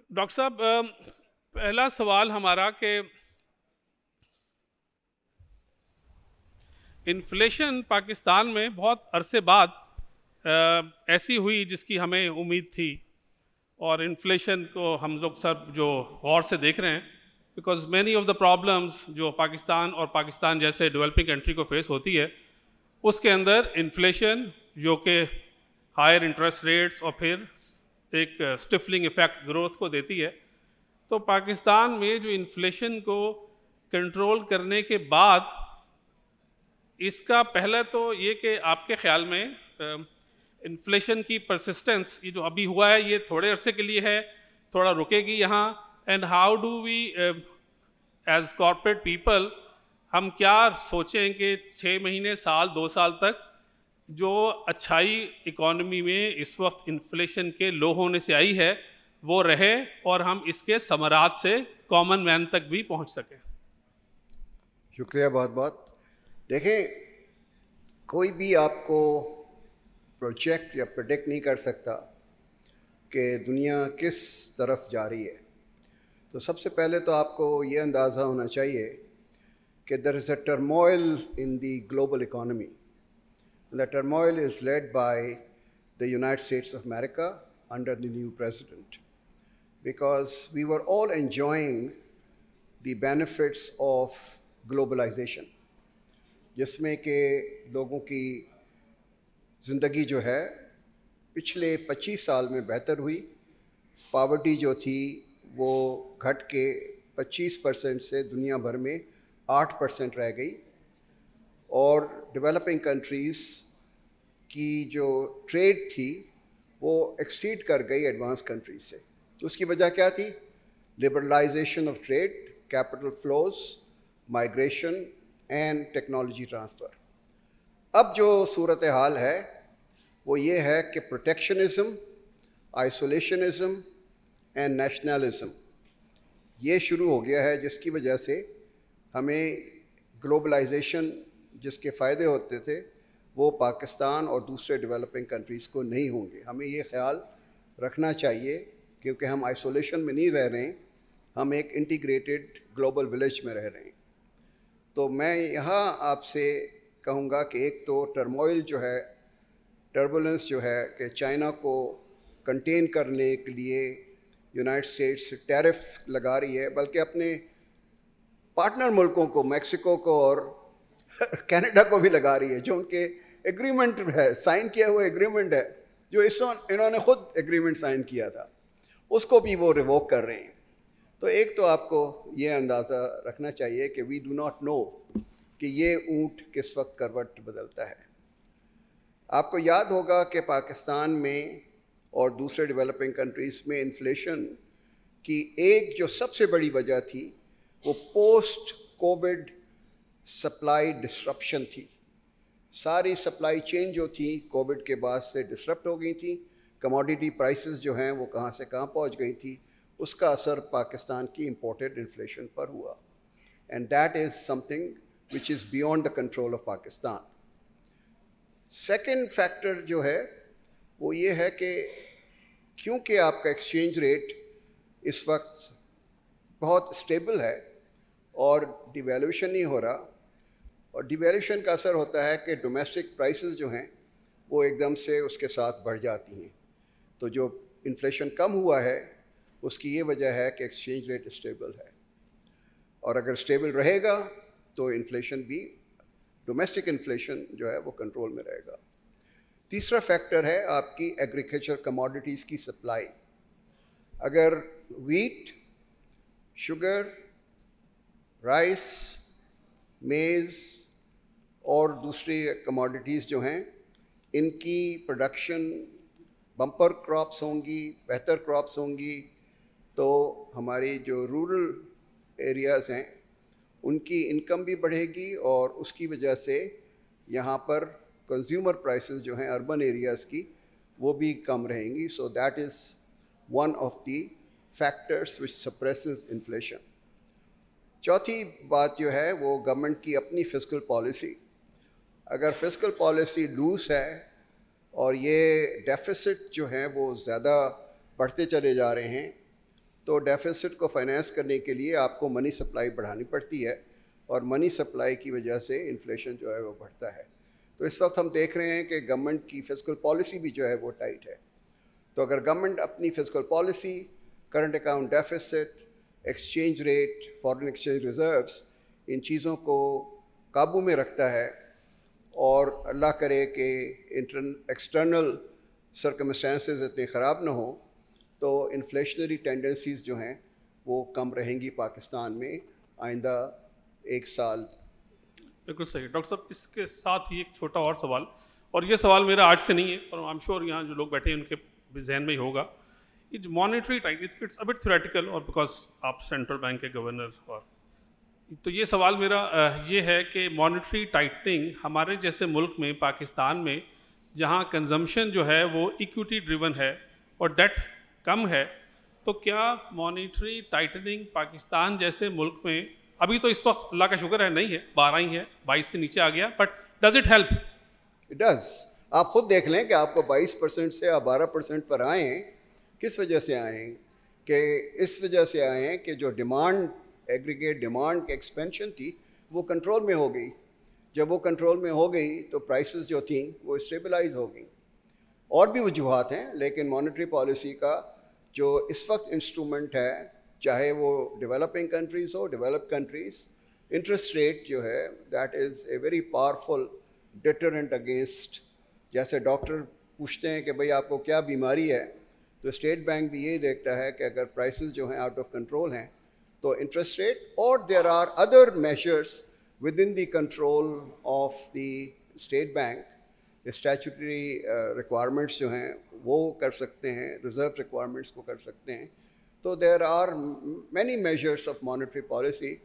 Doctor صاحب پہلا سوال ہمارا کہ انفلیشن پاکستان میں بہت عرصے بعد ایسی ہوئی جس کی ہمیں امید تھی، اور انفلیشن کو ہم لوگ سب جو غور سے دیکھ رہے ہیں، because many of the problems جو پاکستان اور پاکستان جیسے ڈیولپنگ کنٹری کو فیس ہوتی ہے، اس کے اندر انفلیشن جو کہ ہائر انٹرسٹ ریٹس اور پھر ایک اسٹفلنگ ایفیکٹ گروتھ کو دیتی ہے. تو پاکستان میں جو انفلیشن کو کنٹرول کرنے کے بعد اس کا پہلا تو یہ کہ آپ کے خیال میں انفلیشن کی پرسسٹنس یہ جو ابھی ہوا ہے یہ تھوڑے عرصے کے لیے ہے، تھوڑا رکے گی یہاں، and how do we as corporate people ہم کیا سوچیں کہ 6 مہینے سال 2 سال تک جو اچھائی اکانومی میں اس وقت انفلیشن کے لو ہونے سے آئی ہے وہ رہے اور ہم اس کے ثمرات سے کامن مین تک بھی پہنچ سکیں. شکریہ بہت بہت. دیکھیں، کوئی بھی آپ کو پروجیکٹ یا پریڈکٹ نہیں کر سکتا کہ دنیا کس طرف جا رہی ہے. تو سب سے پہلے تو آپ کو یہ اندازہ ہونا چاہیے کہ there is a turmoil in the global economy. And the turmoil is led by the United States of America under the new president. Because we were all enjoying the benefits of globalization, جس میں کہ لوگوں کی زندگی جو ہے پچھلے 25 سال میں بہتر ہوئی. پاورٹی جو تھی وہ گھٹ کے 25% سے دنیا بھر میں 8% رہ گئی، اور ڈیولپنگ کنٹریز کی جو ٹریڈ تھی وہ ایکسیڈ کر گئی ایڈوانس کنٹریز سے. اس کی وجہ کیا تھی؟ Liberalisation of trade, capital flows, migration and technology transfer. اب جو صورتحال ہے وہ یہ ہے کہ پروٹیکشنزم، آئسولیشنزم اینڈ نیشنلزم یہ شروع ہو گیا ہے، جس کی وجہ سے ہمیں گلوبلائزیشن جس کے فائدے ہوتے تھے وہ پاکستان اور دوسرے ڈیولپنگ کنٹریز کو نہیں ہوں گے. ہمیں یہ خیال رکھنا چاہیے کیونکہ ہم آئسولیشن میں نہیں رہ رہے ہیں، ہم ایک انٹیگریٹڈ گلوبل ولیج میں رہ رہے ہیں. تو میں یہاں آپ سے کہوں گا کہ ایک تو ٹرموئل جو ہے، ٹربولنس جو ہے کہ چائنا کو کنٹین کرنے کے لیے یونائٹڈ اسٹیٹس ٹیرف لگا رہی ہے، بلکہ اپنے پارٹنر ملکوں کو، میکسیکو کو اور کینیڈا کو بھی لگا رہی ہے، جو ان کے ایگریمنٹ ہے، سائن کیا ہوا ایگریمنٹ ہے، جو انہوں نے خود ایگریمنٹ سائن کیا تھا، اس کو بھی وہ ریووک کر رہے ہیں. تو ایک تو آپ کو یہ اندازہ رکھنا چاہیے کہ وی ڈو ناٹ نو کہ یہ اونٹ کس وقت کروٹ بدلتا ہے. آپ کو یاد ہوگا کہ پاکستان میں اور دوسرے ڈیولپنگ کنٹریز میں انفلیشن کی ایک جو سب سے بڑی وجہ تھی وہ پوسٹ کووڈ سپلائی ڈسرپشن تھی. ساری سپلائی چین جو تھی کووڈ کے بعد سے ڈسرپٹ ہو گئی تھی. کموڈیٹی پرائسز جو ہیں وہ کہاں سے کہاں پہنچ گئی تھی، اس کا اثر پاکستان کی امپورٹڈ انفلیشن پر ہوا. And that is some thing which is beyond the control of Pakistan. Second factor جو ہے وہ یہ ہے کہ کیونکہ آپ کا ایکسچینج ریٹ اس وقت بہت اسٹیبل ہے اور ڈیویلیوشن نہیں ہو رہا، اور ڈیویلیوشن کا اثر ہوتا ہے کہ ڈومیسٹک پرائسز جو ہیں وہ ایک دم سے اس کے ساتھ بڑھ جاتی ہیں. تو جو انفلیشن کم ہوا ہے اس کی یہ وجہ ہے کہ ایکسچینج ریٹ اسٹیبل ہے، اور اگر اسٹیبل رہے گا تو انفلیشن بھی، ڈومیسٹک انفلیشن جو ہے وہ کنٹرول میں رہے گا. تیسرا فیکٹر ہے آپ کی ایگریکلچر کموڈیٹیز کی سپلائی. اگر ویٹ، شوگر، رائس، میز اور دوسری کموڈیٹیز جو ہیں ان کی پروڈکشن بمپر کراپس ہوں گی، بہتر کراپس ہوں گی، تو ہماری جو رورل ایریاز ہیں ان کی انکم بھی بڑھے گی، اور اس کی وجہ سے یہاں پر کنزیومر پرائسز جو ہیں اربن ایریاز کی وہ بھی کم رہیں گی. So that is one of the factors which suppresses inflation. چوتھی بات جو ہے وہ گورنمنٹ کی اپنی فسکل پالیسی. اگر فسکل پالیسی لوز ہے اور یہ ڈیفیسٹ جو ہیں وہ زیادہ بڑھتے چلے جا رہے ہیں تو ڈیفیسٹ کو فائنینس کرنے کے لیے آپ کو منی سپلائی بڑھانی پڑتی ہے, اور منی سپلائی کی وجہ سے انفلیشن جو ہے وہ بڑھتا ہے. تو اس وقت ہم دیکھ رہے ہیں کہ گورنمنٹ کی فسکل پالیسی بھی جو ہے وہ ٹائٹ ہے. تو اگر گورنمنٹ اپنی fiscal policy, current account deficit, exchange rate, foreign exchange reserves, ان چیزوں کو قابو میں رکھتا ہے, اور اللہ کرے کہ ایکسٹرنل سرکمسٹانسز اتنے خراب نہ ہوں, تو انفلیشنری ٹینڈنسیز جو ہیں وہ کم رہیں گی پاکستان میں آئندہ 1 سال. بالکل صحیح ڈاکٹر صاحب. اس کے ساتھ ہی ایک چھوٹا اور سوال, اور یہ سوال میرا آج سے نہیں ہے, اور آئی ایم شیور یہاں جو لوگ بیٹھے ہیں ان کے بھی ذہن میں ہی ہوگا. یہ monetary tight, it's about theoretical, اور بیکاز آپ سینٹرل بینک کے گورنر, اور تو یہ سوال میرا یہ ہے کہ مانیٹری ٹائٹنگ ہمارے جیسے ملک میں, پاکستان میں, جہاں کنزمپشن جو ہے وہ ایکوٹی ڈریون ہے اور ڈیٹ کم ہے, تو کیا مانیٹری ٹائٹننگ پاکستان جیسے ملک میں, ابھی تو اس وقت اللہ کا شکر ہے نہیں ہے, 12 ہی ہے, 22 سے نیچے آ گیا, but does it help? It does. آپ خود دیکھ لیں کہ آپ کو 22% سے آپ 12% پر آئے ہیں. کس وجہ سے آئے ہیں؟ کہ اس وجہ سے آئے ہیں کہ جو ڈیمانڈ, ایگریگیٹ ڈیمانڈ کی ایکسپینشن تھی وہ کنٹرول میں ہو گئی. جب وہ کنٹرول میں ہو گئی تو پرائسز جو تھیں وہ اسٹیبلائز ہو گئیں. اور بھی وجوہات ہیں, لیکن مانیٹری پالیسی کا جو اس وقت انسٹرومنٹ ہے, چاہے وہ developing countries who, develop countries, interest rate جو ہے that is a very powerful deterrent against. جیسے ڈاکٹر پوچھتے ہیں کہ بھئی آپ کو کیا بیماری ہے, تو اسٹیٹ بینک بھی یہی دیکھتا ہے کہ اگر پرائسز جو ہیں آؤٹ آف کنٹرول ہیں تو انٹرسٹ ریٹ, اور there are other measures with in the control of the state bank. Statutory requirements جو ہیں وہ کر سکتے ہیں, ریزرو ریکوائرمنٹس کو کر سکتے ہیں. تو there are many measures of monetary policy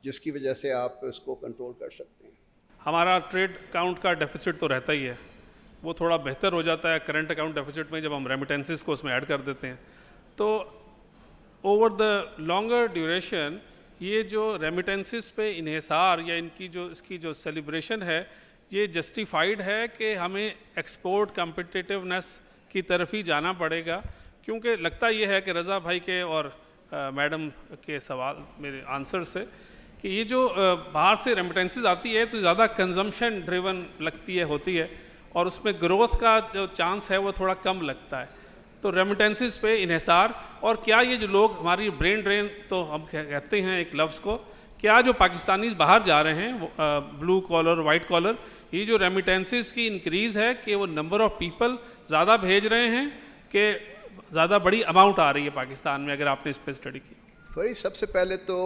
جس کی وجہ سے آپ اس کو کنٹرول کر سکتے ہیں. ہمارا ٹریڈ اکاؤنٹ کا ڈیفیسٹ تو رہتا ہی ہے, وہ تھوڑا بہتر ہو جاتا ہے کرنٹ اکاؤنٹ ڈیفیسٹ میں جب ہم ریمیٹنسز کو اس میں ایڈ کر دیتے ہیں. تو اوور دا لانگر ڈیوریشن یہ جو ریمیٹنسز پہ انحصار یا ان کی جو اس کی جو سیلیبریشن ہے, یہ جسٹیفائڈ ہے کہ ہمیں ایکسپورٹ کمپٹیٹیونیس کی طرف ہی جانا پڑے گا؟ کیونکہ لگتا یہ ہے کہ رضا بھائی کے اور میڈم کے سوال میرے آنسر سے کہ یہ جو باہر سے ریمیٹنسز آتی ہے تو زیادہ کنزمپشن ڈریون لگتی ہے, ہوتی ہے, اور اس میں گروتھ کا جو چانس ہے وہ تھوڑا کم لگتا ہے. تو ریمیٹنسز پہ انحصار, اور کیا یہ جو لوگ ہماری برین ڈرین تو ہم کہتے ہیں ایک لفظ کو, کیا جو پاکستانیز باہر جا رہے ہیں بلو کالر وائٹ کالر, یہ جو ریمیٹنسز کی انکریز ہے کہ وہ نمبر آف پیپل زیادہ بھیج رہے ہیں کہ زیادہ بڑی اماؤنٹ آ رہی ہے پاکستان میں, اگر آپ نے اس پہ اسٹڈی کی؟ فرید, سب سے پہلے تو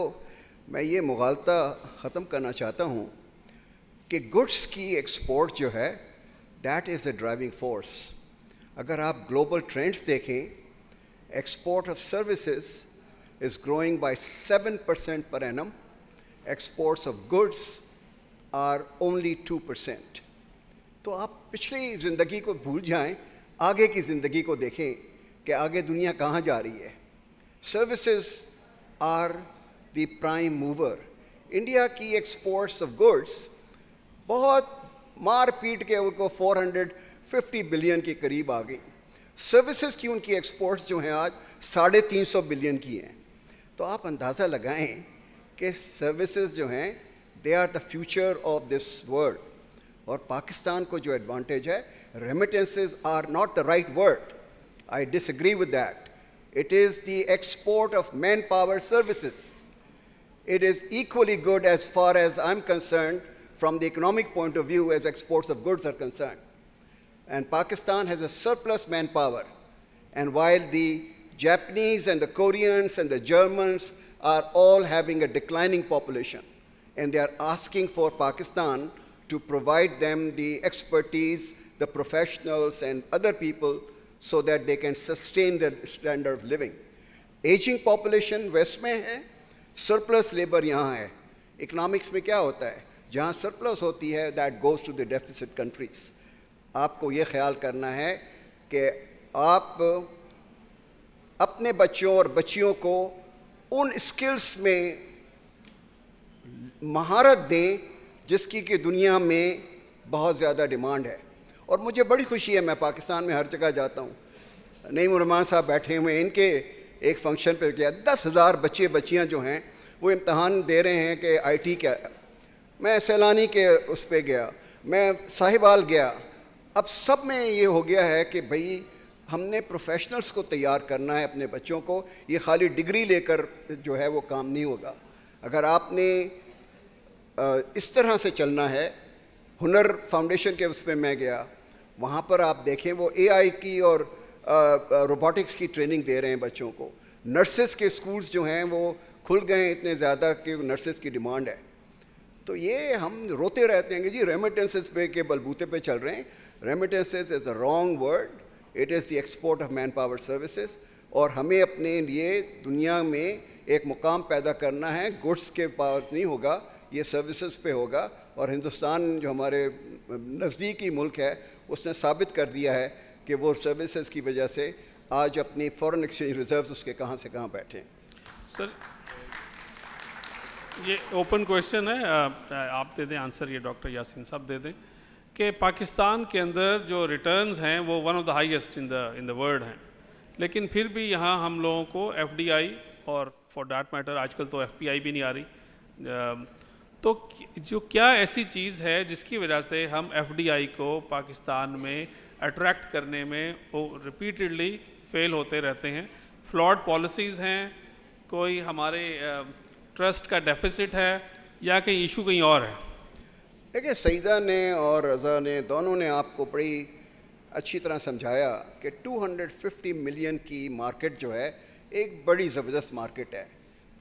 میں یہ مغالطہ ختم کرنا چاہتا ہوں کہ گڈس کی ایکسپورٹ جو ہے that is a driving force. اگر آپ گلوبل ٹرینڈس دیکھیں, export of services is growing by 7% per annum, exports of goods are only 2%. تو آپ پچھلی زندگی کو بھول جائیں, آگے کی زندگی کو دیکھیں کہ آگے دنیا کہاں جا رہی ہے. Services are the prime mover. India کی ایکسپورٹس آف گڈس بہت مار پیٹ کے ان کو 450 بلین کے قریب آ گئی. سروسز کی ان کی ایکسپورٹس جو ہیں آج 350 بلین کی ہیں. تو آپ اندازہ لگائیں کہ سروسز جو ہیں they are the future of this world. اور پاکستان کو جو ایڈوانٹیج ہے, remittances are not the right word, I disagree with that. It is the export of manpower services. It is equally good as far as I'm concerned from the economic point of view as exports of goods are concerned. And Pakistan has a surplus manpower. And while the Japanese and the Koreans and the Germans are all having a declining population, and they are asking for Pakistan to provide them the expertise, the professionals and other people so that they can sustain their standard of living. Aging population west میں ہے, surplus labor یہاں ہے. Economics میں کیا ہوتا ہے, جہاں surplus ہوتی ہے that goes to the deficit countries. آپ کو یہ خیال کرنا ہے کہ آپ اپنے بچوں اور بچیوں کو ان اسکلس میں مہارت دیں جس کی کہ دنیا میں بہت زیادہ ڈیمانڈ ہے. اور مجھے بڑی خوشی ہے, میں پاکستان میں ہر جگہ جاتا ہوں, نعیم الرحمان صاحب بیٹھے ہوئے, ان کے ایک فنکشن پہ گیا, 10,000 بچے بچیاں جو ہیں وہ امتحان دے رہے ہیں کہ آئی ٹی کیا. میں سیلانی کے اس پہ گیا, میں ساہیوال گیا. اب سب میں یہ ہو گیا ہے کہ بھئی ہم نے پروفیشنلز کو تیار کرنا ہے اپنے بچوں کو, یہ خالی ڈگری لے کر جو ہے وہ کام نہیں ہوگا. اگر آپ نے اس طرح سے چلنا ہے, ہنر فاؤنڈیشن کے اس پہ میں گیا, وہاں پر آپ دیکھیں وہ اے آئی کی اور روبوٹکس کی ٹریننگ دے رہے ہیں بچوں کو. نرسز کے اسکولز جو ہیں وہ کھل گئے ہیں اتنے زیادہ کہ نرسز کی ڈیمانڈ ہے. تو یہ ہم روتے رہتے ہیں کہ جی ریمیٹنسز پہ کے بلبوتے پہ چل رہے ہیں. Remittances is a wrong word, it is the export of manpower services. اور ہمیں اپنے لیے دنیا میں ایک مقام پیدا کرنا ہے, گڈس کے پاور نہیں ہوگا, یہ سروسز پہ ہوگا. اور ہندوستان جو ہمارے نزدیکی ملک ہے اس نے ثابت کر دیا ہے کہ وہ سروسز کی وجہ سے آج اپنی فورن ایکسچینج ریزروز اس کے کہاں سے کہاں بیٹھے ہیں. سر یہ اوپن کویشچن ہے, آپ دے دیں آنسر, یہ ڈاکٹر یاسین صاحب دے دیں کہ پاکستان کے اندر جو ریٹرنز ہیں وہ one of the highest in the world ہیں, لیکن پھر بھی یہاں ہم لوگوں کو ایف ڈی آئی اور فار دیٹ میٹر آج کل تو ایف پی آئی بھی نہیں آ رہی, تو جو کیا ایسی چیز ہے جس کی وجہ سے ہم ایف ڈی آئی کو پاکستان میں اٹریکٹ کرنے میں وہ ریپیٹڈلی فیل ہوتے رہتے ہیں؟ فلاڈ پالیسیز ہیں, کوئی ہمارے ٹرسٹ کا ڈیفیسٹ ہے, یا کہیں ایشو کہیں اور ہے؟ دیکھیں سعیدہ نے اور رضا نے دونوں نے آپ کو بڑی اچھی طرح سمجھایا کہ 250 ملین کی مارکیٹ جو ہے ایک بڑی زبردست مارکیٹ ہے.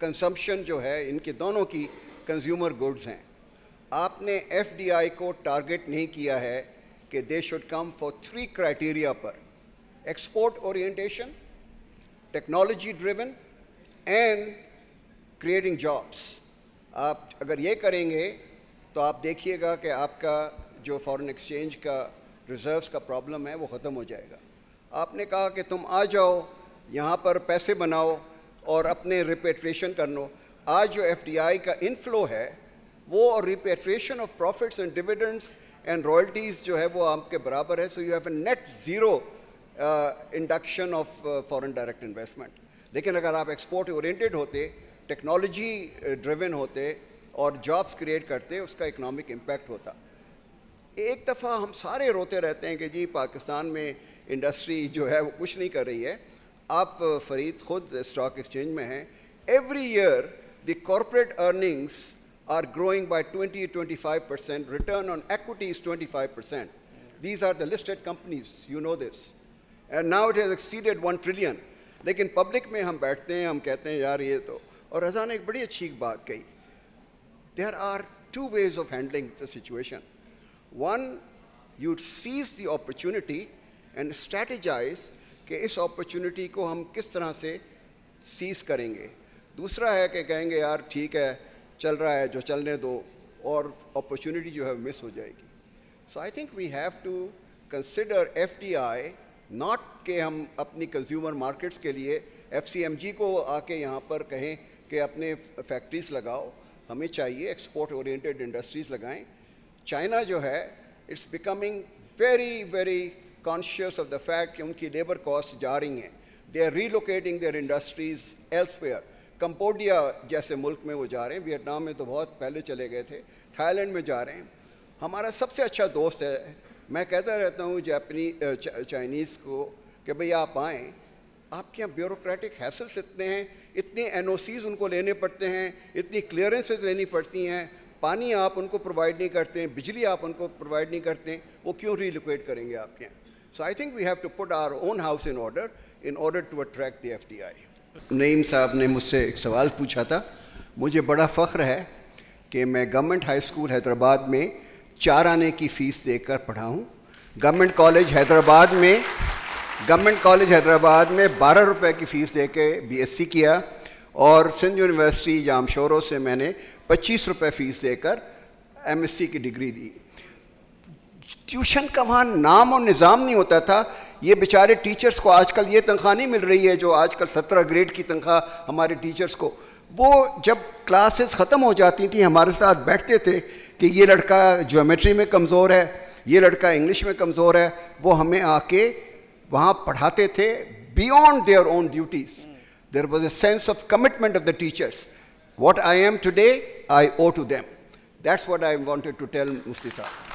کنزمپشن جو ہے ان کے دونوں کی کنزیومر گڈز ہیں. آپ نے ایف ڈی آئی کو ٹارگٹ نہیں کیا ہے کہ they should come for 3 criteria per: export orientation, technology driven and creating jobs. آپ اگر یہ کریں گے تو آپ دیکھیے گا کہ آپ کا جو فارن ایکسچینج کا ریزروز کا پرابلم ہے وہ ختم ہو جائے گا. آپ نے کہا کہ تم آ جاؤ یہاں پر پیسے بناؤ اور اپنے ریپیٹریشن کر لو. آج جو ایف ڈی آئی کا انفلو ہے وہ repatriation of profits and dividends and royalties جو ہے وہ آپ کے برابر ہے. So you have a net zero induction of foreign direct investment. لیکن اگر آپ ایکسپورٹ اورینٹیڈ ہوتے, ٹیکنالوجی ڈریون ہوتے اور جابس کریٹ کرتے, اس کا اکنامک امپیکٹ ہوتا. ایک دفعہ ہم سارے روتے رہتے ہیں کہ جی پاکستان میں انڈسٹری جو ہے وہ کچھ نہیں کر رہی ہے. آپ فرید خود اسٹاک ایکسچینج میں ہیں. Every year the corporate earnings are growing by 20-25%, return on equity is 25%. These are the listed companies, you know this. And now it has exceeded 1 trillion. لیکن پبلک میں ہم بیٹھتے ہیں, ہم کہتے ہیں یار یہ تو. اور رضا نے ایک بڑی اچھی بات کہی, there are 2 ways of handling the situation. One, you seize the opportunity and strategize کہ اس opportunity کو ہم کس طرح سے seize کریں گے. دوسرا ہے کہ کہیں گے یار ٹھیک ہے چل رہا ہے جو چلنے دو, اور اپرچونٹی جو ہے مس ہو جائے گی. So I think we have to consider F D I not کہ ہم اپنی کنزیومر مارکیٹس کے لیے ایف سی ایم جی کو آ کے یہاں پر کہیں کہ اپنے فیکٹریز لگاؤ. ہمیں چاہیے ایکسپورٹ اورینٹیڈ انڈسٹریز لگائیں. چائنا جو ہے it's becoming very very conscious of the fact کہ ان کی لیبر کاسٹ جا رہی ہیں. They are relocating their industries elsewhere. Cambodia جیسے ملک میں وہ جا رہے ہیں, ویتنام میں تو بہت پہلے چلے گئے تھے, تھائی لینڈ میں جا رہے ہیں. ہمارا سب سے اچھا دوست ہے, میں کہتا رہتا ہوں چائنیز کو کہ بھئی آپ آئیں, آپ کے یہاں بیوروکریٹک ہیسلس اتنے ہیں, اتنے این او سیز ان کو لینے پڑتے ہیں, اتنی کلیئرنسز لینی پڑتی ہیں, پانی آپ ان کو پرووائڈ نہیں کرتے ہیں, بجلی آپ ان کو پرووائڈ نہیں کرتے ہیں, وہ کیوں ریلوکیٹ کریں گے آپ کے یہاں. So I think we have to put our own house in order to attract the F D I. Naeem sahib نے مجھ سے ایک سوال پوچھا تھا. مجھے بڑا فخر ہے کہ میں گورنمنٹ ہائی اسکول حیدرآباد میں 4 آنے کی فیس دے کر پڑھا ہوں. گورنمنٹ کالج حیدرآباد میں 12 روپے کی فیس دے کے بی ایس سی کیا, اور سندھ یونیورسٹی جام شورو سے میں نے 25 روپے فیس دے کر ایم ایس سی کی ڈگری دی. ٹیوشن کا وہاں نام اور نظام نہیں ہوتا تھا. یہ بیچارے ٹیچرز کو آج کل یہ تنخواہ نہیں مل رہی ہے جو آج کل 17 گریڈ کی تنخواہ ہمارے ٹیچرز کو. وہ جب کلاسز ختم ہو جاتی تھیں ہمارے ساتھ بیٹھتے تھے کہ یہ لڑکا جیومیٹری میں کمزور ہے, یہ لڑکا انگلش میں کمزور ہے, وہ ہمیں آ کے وہاں پڑھاتے تھے beyond their own duties. There was a sense of commitment of the teachers. What I am today, I owe to them. That's what I wanted to tell Mufti Sahab.